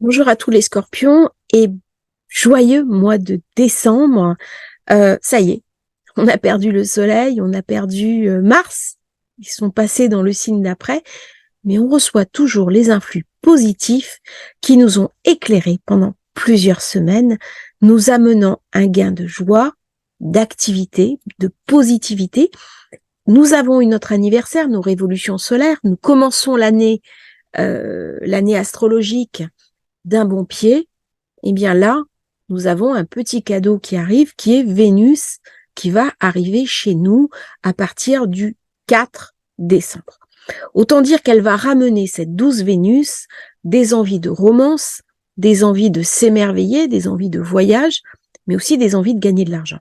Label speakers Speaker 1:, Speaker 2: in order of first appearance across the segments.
Speaker 1: Bonjour à tous les scorpions et joyeux mois de décembre. Ça y est, on a perdu le soleil, on a perdu Mars. Ils sont passés dans le signe d'après, mais on reçoit toujours les influx positifs qui nous ont éclairés pendant plusieurs semaines, nous amenant un gain de joie, d'activité, de positivité. Nous avons eu notre anniversaire, nos révolutions solaires. Nous commençons l'année astrologique d'un bon pied. Eh bien là, nous avons un petit cadeau qui arrive, qui est Vénus, qui va arriver chez nous à partir du 4 décembre. Autant dire qu'elle va ramener cette douce Vénus des envies de romance, des envies de s'émerveiller, des envies de voyage, mais aussi des envies de gagner de l'argent.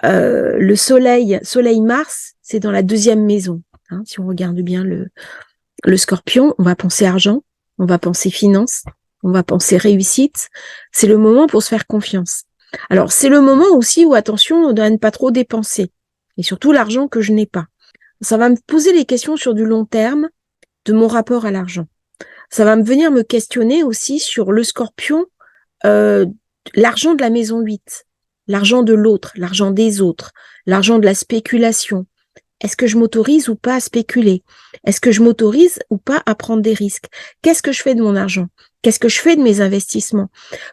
Speaker 1: Le soleil Mars, c'est dans la deuxième maison. Hein, si on regarde bien le scorpion, on va penser argent, on va penser finance, on va penser réussite. C'est le moment pour se faire confiance. Alors, c'est le moment aussi où, attention, on doit ne pas trop dépenser. Et surtout l'argent que je n'ai pas. Ça va me poser les questions sur du long terme de mon rapport à l'argent. Ça va venir me questionner aussi sur le scorpion, euh, l'argent de la maison 8, l'argent de l'autre, l'argent des autres, l'argent de la spéculation. Est-ce que je m'autorise ou pas à spéculer? Est-ce que je m'autorise ou pas à prendre des risques? Qu'est-ce que je fais de mon argent? Qu'est-ce que je fais de mes investissements?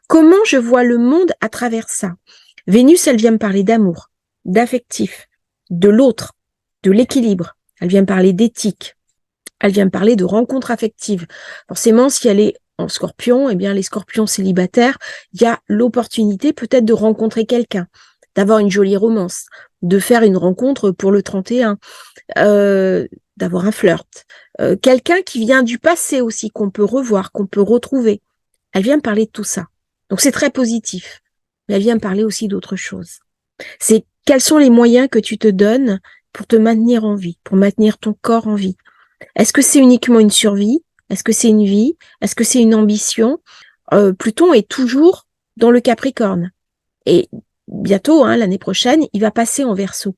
Speaker 1: Comment je vois le monde à travers ça? Vénus, elle vient me parler d'amour, d'affectif, de l'autre, de l'équilibre. Elle vient me parler d'éthique. Elle vient me parler de rencontres affectives. Forcément, si elle est en scorpion, eh bien, les scorpions célibataires, il y a l'opportunité peut-être de rencontrer quelqu'un, d'avoir une jolie romance, de faire une rencontre pour le 31, d'avoir un flirt. Quelqu'un qui vient du passé aussi, qu'on peut revoir, qu'on peut retrouver. Elle vient me parler de tout ça. Donc, c'est très positif. Mais elle vient me parler aussi d'autres choses. C'est quels sont les moyens que tu te donnes pour te maintenir en vie, pour maintenir ton corps en vie. Est-ce que c'est uniquement une survie? Est-ce que c'est une vie? Est-ce que c'est une ambition? Pluton est toujours dans le Capricorne. Et bientôt, hein, l'année prochaine, il va passer en Verseau.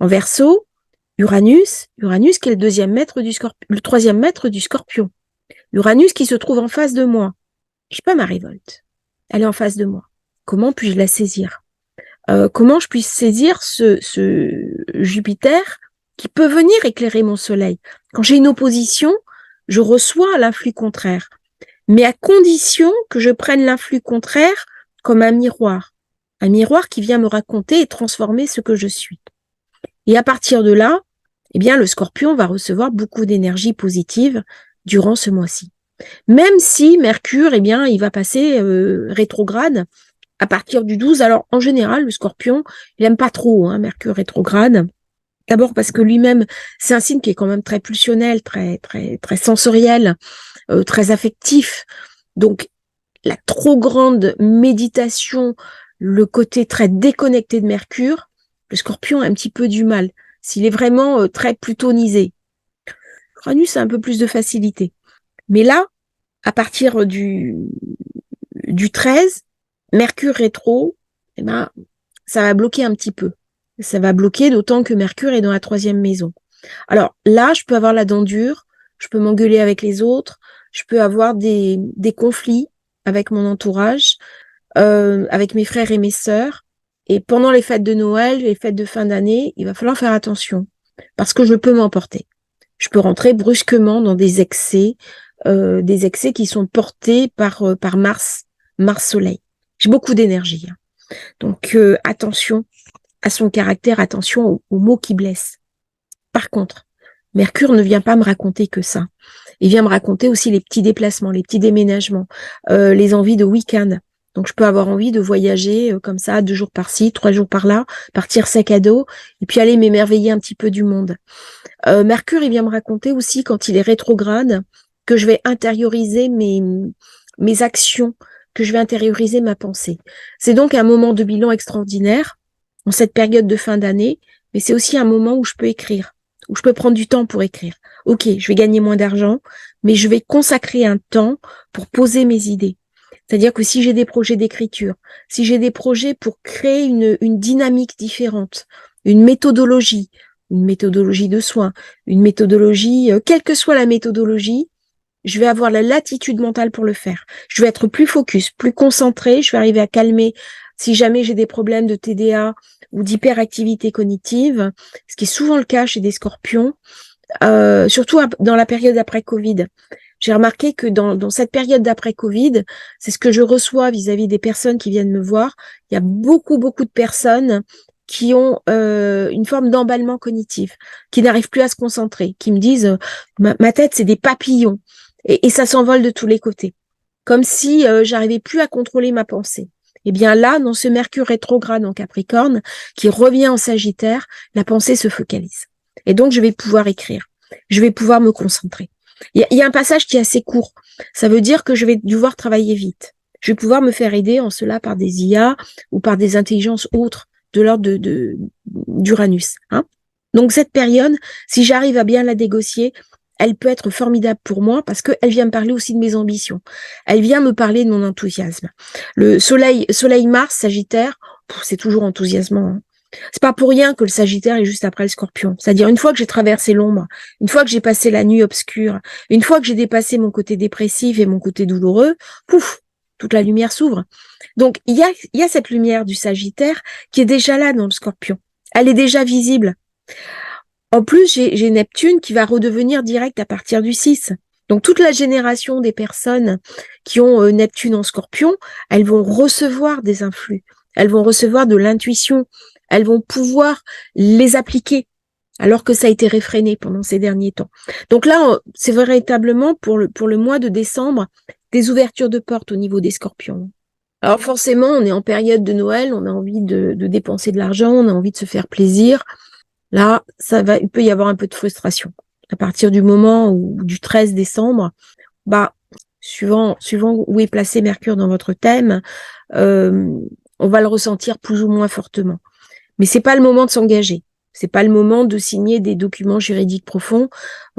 Speaker 1: En Verseau, Uranus qui est le troisième maître du Scorpion. Uranus qui se trouve en face de moi. Je sais pas ma révolte. Elle est en face de moi. Comment puis-je la saisir? Comment je puis saisir ce Jupiter qui peut venir éclairer mon soleil? Quand j'ai une opposition, je reçois l'influx contraire, mais à condition que je prenne l'influx contraire comme un miroir qui vient me raconter et transformer ce que je suis. Et à partir de là, eh bien, le Scorpion va recevoir beaucoup d'énergie positive durant ce mois-ci. Même si Mercure, eh bien, il va passer rétrograde à partir du 12. Alors, en général, le Scorpion, il aime pas trop Mercure rétrograde. D'abord parce que lui-même, c'est un signe qui est quand même très pulsionnel, très très très sensoriel, très affectif. Donc, la trop grande méditation, le côté très déconnecté de Mercure, le Scorpion a un petit peu du mal. S'il est vraiment très plutonisé. Uranus a un peu plus de facilité. Mais là, à partir du 13, Mercure rétro, eh ben, ça va bloquer un petit peu. Ça va bloquer, d'autant que Mercure est dans la troisième maison. Alors là, je peux avoir la dent dure, je peux m'engueuler avec les autres, je peux avoir des conflits avec mon entourage, avec mes frères et mes sœurs. Et pendant les fêtes de Noël, les fêtes de fin d'année, il va falloir faire attention parce que je peux m'emporter. Je peux rentrer brusquement dans des excès qui sont portés par Mars Soleil. J'ai beaucoup d'énergie. Hein. Donc attention à son caractère, attention aux mots qui blessent. Par contre, Mercure ne vient pas me raconter que ça. Il vient me raconter aussi les petits déplacements, les petits déménagements, les envies de week-end. Donc je peux avoir envie de voyager comme ça, 2 jours par-ci, 3 jours par-là, partir sac à dos, et puis aller m'émerveiller un petit peu du monde. Mercure, il vient me raconter aussi, quand il est rétrograde, que je vais intérioriser mes actions, que je vais intérioriser ma pensée. C'est donc un moment de bilan extraordinaire en cette période de fin d'année, mais c'est aussi un moment où je peux écrire, où je peux prendre du temps pour écrire. Ok, je vais gagner moins d'argent, mais je vais consacrer un temps pour poser mes idées. C'est-à-dire que si j'ai des projets d'écriture, si j'ai des projets pour créer une dynamique différente, une méthodologie de soins, une méthodologie, quelle que soit la méthodologie, je vais avoir la latitude mentale pour le faire. Je vais être plus focus, plus concentré, je vais arriver à calmer si jamais j'ai des problèmes de TDA ou d'hyperactivité cognitive, ce qui est souvent le cas chez des scorpions, surtout dans la période après Covid. J'ai remarqué que dans cette période d'après Covid, c'est ce que je reçois vis-à-vis des personnes qui viennent me voir. Il y a beaucoup de personnes qui ont une forme d'emballement cognitif, qui n'arrivent plus à se concentrer, qui me disent ma tête c'est des papillons et ça s'envole de tous les côtés, comme si j'arrivais plus à contrôler ma pensée. Eh bien là, dans ce Mercure rétrograde en Capricorne, qui revient en Sagittaire, la pensée se focalise. Et donc je vais pouvoir écrire, je vais pouvoir me concentrer. Il y a un passage qui est assez court. Ça veut dire que je vais devoir travailler vite. Je vais pouvoir me faire aider en cela par des IA ou par des intelligences autres de l'ordre d'Uranus. Hein. Donc cette période, si j'arrive à bien la négocier, elle peut être formidable pour moi parce qu'elle vient me parler aussi de mes ambitions. Elle vient me parler de mon enthousiasme. Le soleil Mars, Sagittaire, c'est toujours enthousiasmant. Hein. C'est pas pour rien que le Sagittaire est juste après le Scorpion. C'est-à-dire une fois que j'ai traversé l'ombre, une fois que j'ai passé la nuit obscure, une fois que j'ai dépassé mon côté dépressif et mon côté douloureux, pouf, toute la lumière s'ouvre. Donc il y a cette lumière du Sagittaire qui est déjà là dans le Scorpion. Elle est déjà visible. En plus, j'ai Neptune qui va redevenir direct à partir du 6. Donc toute la génération des personnes qui ont Neptune en Scorpion, elles vont recevoir des influx. Elles vont recevoir de l'intuition. Elles vont pouvoir les appliquer alors que ça a été réfréné pendant ces derniers temps. Donc là, c'est véritablement pour le mois de décembre des ouvertures de portes au niveau des scorpions. Alors forcément, on est en période de Noël, on a envie de dépenser de l'argent, on a envie de se faire plaisir. Là, il peut y avoir un peu de frustration. À partir du moment où, du 13 décembre, suivant où est placé Mercure dans votre thème, on va le ressentir plus ou moins fortement. Mais c'est pas le moment de s'engager. C'est pas le moment de signer des documents juridiques profonds.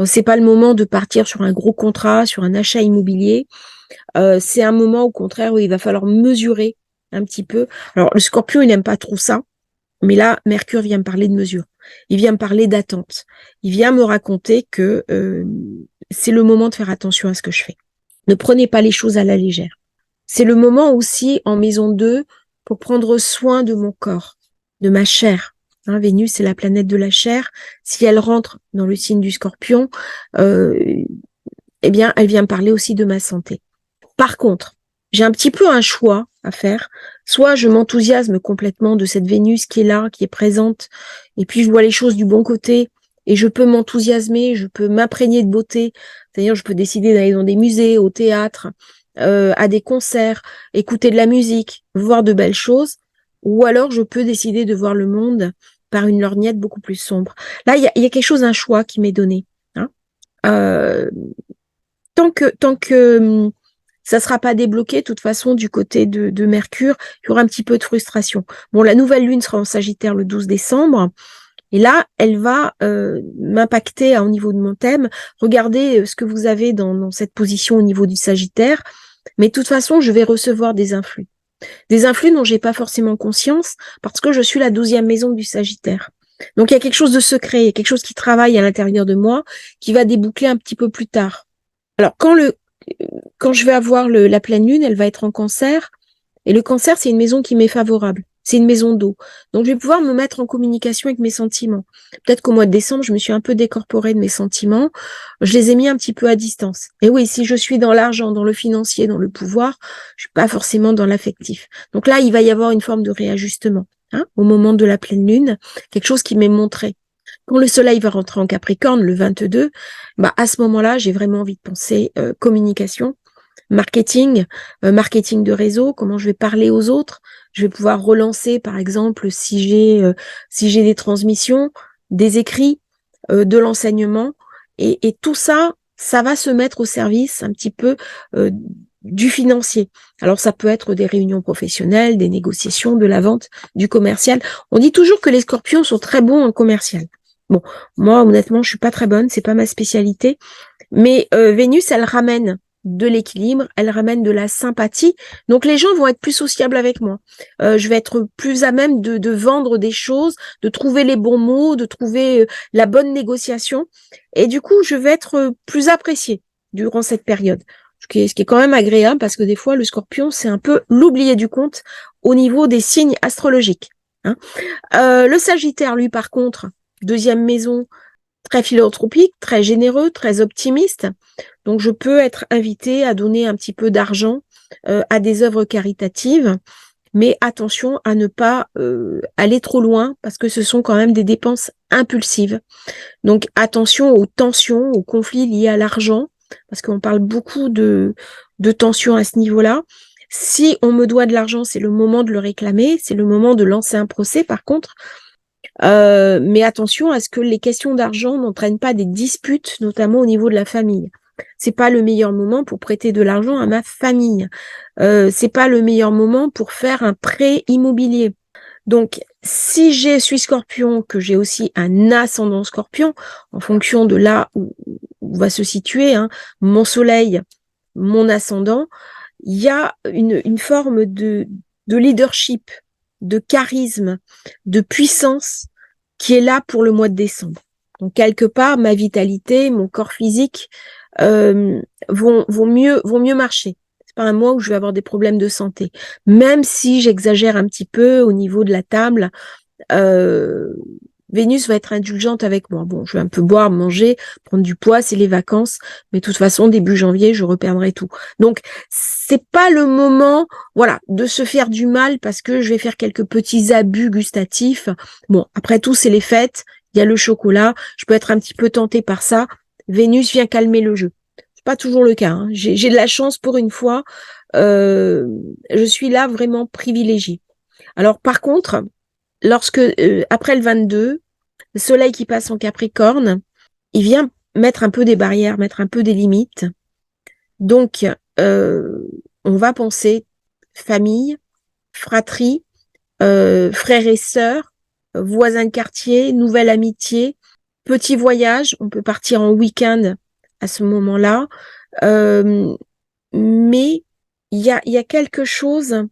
Speaker 1: C'est pas le moment de partir sur un gros contrat, sur un achat immobilier. C'est un moment, au contraire, où il va falloir mesurer un petit peu. Alors, le Scorpion, il n'aime pas trop ça. Mais là, Mercure vient me parler de mesure. Il vient me parler d'attente. Il vient me raconter que c'est le moment de faire attention à ce que je fais. Ne prenez pas les choses à la légère. C'est le moment aussi, en maison 2, pour prendre soin de mon corps, de ma chair. Hein, Vénus, c'est la planète de la chair. Si elle rentre dans le signe du Scorpion, eh bien, elle vient me parler aussi de ma santé. Par contre, j'ai un petit peu un choix à faire. Soit je m'enthousiasme complètement de cette Vénus qui est là, qui est présente, et puis je vois les choses du bon côté, et je peux m'enthousiasmer, je peux m'imprégner de beauté. C'est-à-dire, je peux décider d'aller dans des musées, au théâtre, à des concerts, écouter de la musique, voir de belles choses. Ou alors, je peux décider de voir le monde par une lorgnette beaucoup plus sombre. Là, il y a quelque chose, un choix qui m'est donné. Hein. Tant que ça sera pas débloqué, de toute façon, du côté de Mercure, il y aura un petit peu de frustration. Bon, la nouvelle lune sera en Sagittaire le 12 décembre. Et là, elle va m'impacter au niveau de mon thème. Regardez ce que vous avez dans cette position au niveau du Sagittaire. Mais de toute façon, je vais recevoir des influx. Des influx dont j'ai pas forcément conscience parce que je suis la 12e maison du Sagittaire. Donc, il y a quelque chose de secret, il y a quelque chose qui travaille à l'intérieur de moi qui va déboucler un petit peu plus tard. Alors, quand je vais avoir la pleine lune, elle va être en Cancer. Et le Cancer, c'est une maison qui m'est favorable. C'est une maison d'eau. Donc, je vais pouvoir me mettre en communication avec mes sentiments. Peut-être qu'au mois de décembre, je me suis un peu décorporée de mes sentiments. Je les ai mis un petit peu à distance. Et oui, si je suis dans l'argent, dans le financier, dans le pouvoir, je suis pas forcément dans l'affectif. Donc là, il va y avoir une forme de réajustement, hein, au moment de la pleine lune. Quelque chose qui m'est montré. Quand le soleil va rentrer en Capricorne, le 22, à ce moment-là, j'ai vraiment envie de penser communication, marketing, marketing de réseau, comment je vais parler aux autres. Je vais pouvoir relancer, par exemple, si j'ai des transmissions, des écrits, de l'enseignement. Et tout ça, ça va se mettre au service un petit peu du financier. Alors, ça peut être des réunions professionnelles, des négociations, de la vente, du commercial. On dit toujours que les scorpions sont très bons en commercial. Bon, moi, honnêtement, je suis pas très bonne, c'est pas ma spécialité. Mais Vénus, elle ramène de l'équilibre, elle ramène de la sympathie. Donc, les gens vont être plus sociables avec moi. Je vais être plus à même de vendre des choses, de trouver les bons mots, de trouver la bonne négociation. Et du coup, je vais être plus appréciée. durant cette période. Ce qui est quand même agréable parce que des fois, le Scorpion, c'est un peu l'oublié du compte au niveau des signes astrologiques. Hein. Le Sagittaire, lui, par contre, deuxième maison, très philanthropique, très généreux, très optimiste. Donc, je peux être invitée à donner un petit peu d'argent à des œuvres caritatives, mais attention à ne pas aller trop loin parce que ce sont quand même des dépenses impulsives. Donc, attention aux tensions, aux conflits liés à l'argent, parce qu'on parle beaucoup de tensions à ce niveau-là. Si on me doit de l'argent, c'est le moment de le réclamer, c'est le moment de lancer un procès, par contre. Mais attention à ce que les questions d'argent n'entraînent pas des disputes, notamment au niveau de la famille. C'est pas le meilleur moment pour prêter de l'argent à ma famille. C'est pas le meilleur moment pour faire un prêt immobilier. Donc, si je suis Scorpion, que j'ai aussi un ascendant Scorpion, en fonction de là où va se situer mon soleil, mon ascendant, il y a une forme de leadership, de charisme, de puissance qui est là pour le mois de décembre. Donc, quelque part, ma vitalité, mon corps physique vont mieux marcher. C'est pas un mois où je vais avoir des problèmes de santé. Même si j'exagère un petit peu au niveau de la table, Vénus va être indulgente avec moi. Bon, je vais un peu boire, manger, prendre du poids, c'est les vacances, mais de toute façon, début janvier, je reperdrai tout. Donc, c'est pas le moment, voilà, de se faire du mal parce que je vais faire quelques petits abus gustatifs. Bon, après tout, c'est les fêtes, il y a le chocolat, je peux être un petit peu tentée par ça. Vénus vient calmer le jeu. C'est pas toujours le cas. J'ai de la chance pour une fois. Je suis là vraiment privilégiée. Alors, par contre, lorsque après le 22, le soleil qui passe en Capricorne, il vient mettre un peu des barrières, mettre un peu des limites. Donc, on va penser famille, fratrie, frères et sœurs, voisins de quartier, nouvelle amitié, petit voyage. On peut partir en week-end à ce moment-là. Mais il y a quelque chose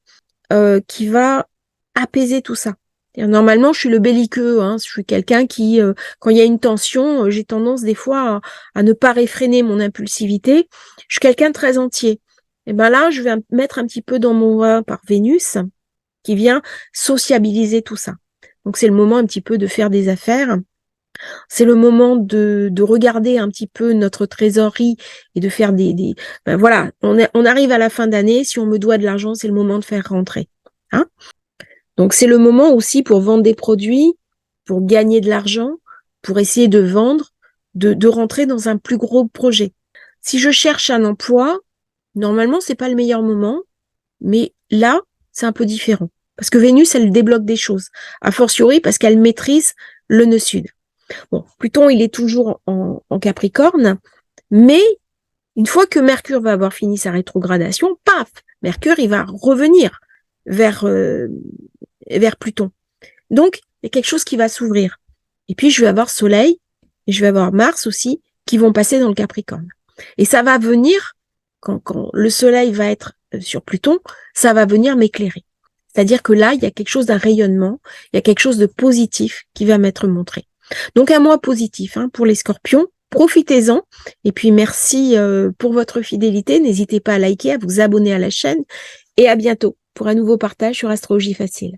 Speaker 1: qui va apaiser tout ça. Normalement, je suis le belliqueux, je suis quelqu'un qui, quand il y a une tension, j'ai tendance des fois à ne pas réfréner mon impulsivité. Je suis quelqu'un de très entier. Et ben là, je vais mettre un petit peu dans mon vin par Vénus, qui vient sociabiliser tout ça. Donc c'est le moment un petit peu de faire des affaires. C'est le moment de regarder un petit peu notre trésorerie et de faire ben voilà, on arrive à la fin d'année, si on me doit de l'argent, c'est le moment de faire rentrer. Donc, c'est le moment aussi pour vendre des produits, pour gagner de l'argent, pour essayer de vendre, de rentrer dans un plus gros projet. Si je cherche un emploi, normalement, c'est pas le meilleur moment, mais là, c'est un peu différent. Parce que Vénus, elle débloque des choses. A fortiori, parce qu'elle maîtrise le nœud sud. Bon, Pluton, il est toujours en Capricorne, mais une fois que Mercure va avoir fini sa rétrogradation, paf, Mercure, il va revenir vers Pluton. Donc, il y a quelque chose qui va s'ouvrir. Et puis, je vais avoir Soleil et je vais avoir Mars aussi qui vont passer dans le Capricorne. Et ça va venir, quand le Soleil va être sur Pluton, ça va venir m'éclairer. C'est-à-dire que là, il y a quelque chose d'un rayonnement, il y a quelque chose de positif qui va m'être montré. Donc, un mois positif pour les Scorpions. Profitez-en. Et puis, merci pour votre fidélité. N'hésitez pas à liker, à vous abonner à la chaîne. Et à bientôt pour un nouveau partage sur Astrologie Facile.